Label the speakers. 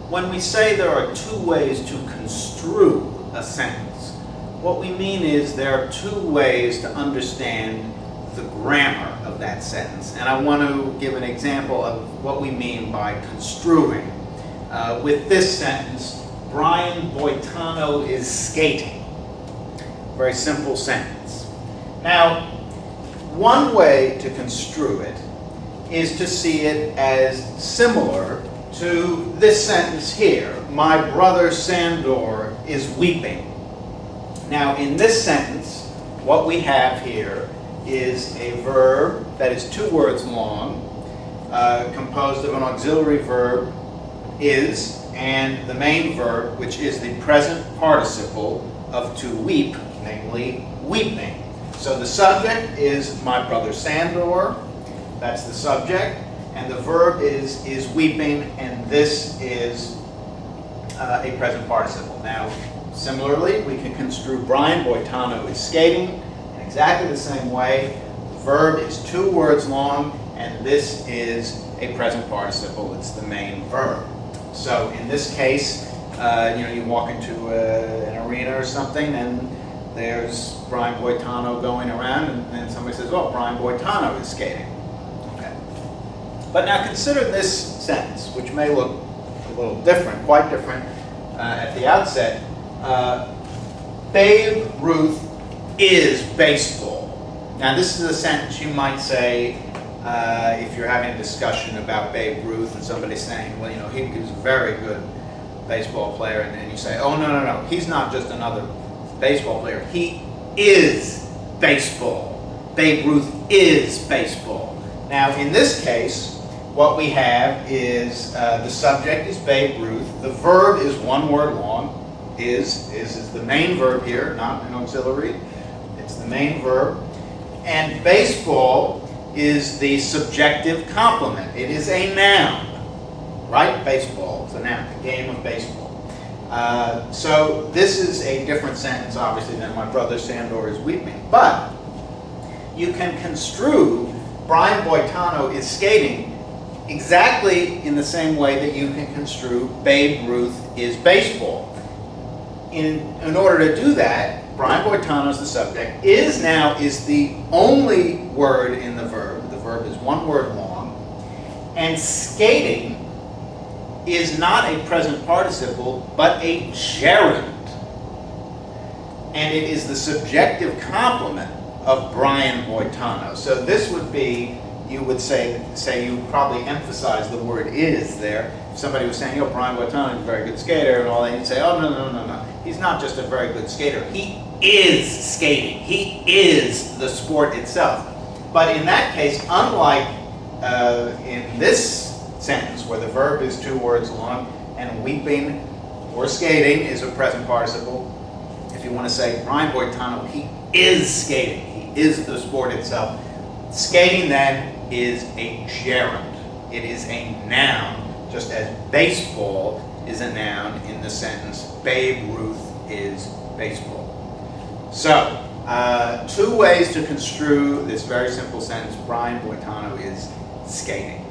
Speaker 1: when we say there are two ways to construe a sentence, what we mean is there are two ways to understand the grammar of that sentence. And I want to give an example of what we mean by construing. With this sentence, Brian Boitano is skating. Very simple sentence. Now, one way to construe it is to see it as similar to this sentence here. My brother Sandor is weeping. Now, in this sentence, what we have here is a verb that is 2 words long, composed of an auxiliary verb, is, and the main verb, which is the present participle of to weep, namely weeping. So the subject is my brother Sandor, that's the subject, and the verb is weeping, and this is a present participle. Now, similarly, we can construe Brian Boitano is skating in exactly the same way. The verb is 2 words long, and this is a present participle. It's the main verb. So in this case, you walk into an arena or something, and there's Brian Boitano going around, and then somebody says, "Oh, Brian Boitano is skating." Okay. But now consider this sentence, which may look a little different, quite different at the outset. Babe Ruth is baseball. Now this is a sentence you might say if you're having a discussion about Babe Ruth and somebody's saying, well, he was a very good baseball player, and then you say, oh, no, he's not just another baseball player. He is baseball. Babe Ruth is baseball. Now in this case, what we have is the subject is Babe Ruth. The verb is 1 word long. Is the main verb here, not an auxiliary. It's the main verb. And baseball is the subjective complement. It is a noun, right? Baseball is a noun, the game of baseball. So this is a different sentence, obviously, than my brother Sandor is weeping. But you can construe Brian Boitano is skating exactly in the same way that you can construe Babe Ruth is baseball. In order to do that, Brian Boitano is the subject. Is now is the only word in the verb. The verb is 1 word long. And skating is not a present participle, but a gerund. And it is the subjective complement of Brian Boitano. So this would be, you would say you probably emphasize the word is there. If somebody was saying, Brian Boitano is a very good skater and all that, you'd say, oh, no. He's not just a very good skater. He is skating. He is the sport itself. But in that case, unlike in this sentence where the verb is 2 words long and weeping or skating is a present participle, if you want to say Brian Boitano, he is skating. He is the sport itself. Skating then is a gerund. It is a noun, just as baseball is a noun in the sentence Babe Ruth is baseball. So, 2 ways to construe this very simple sentence, Brian Boitano is skating.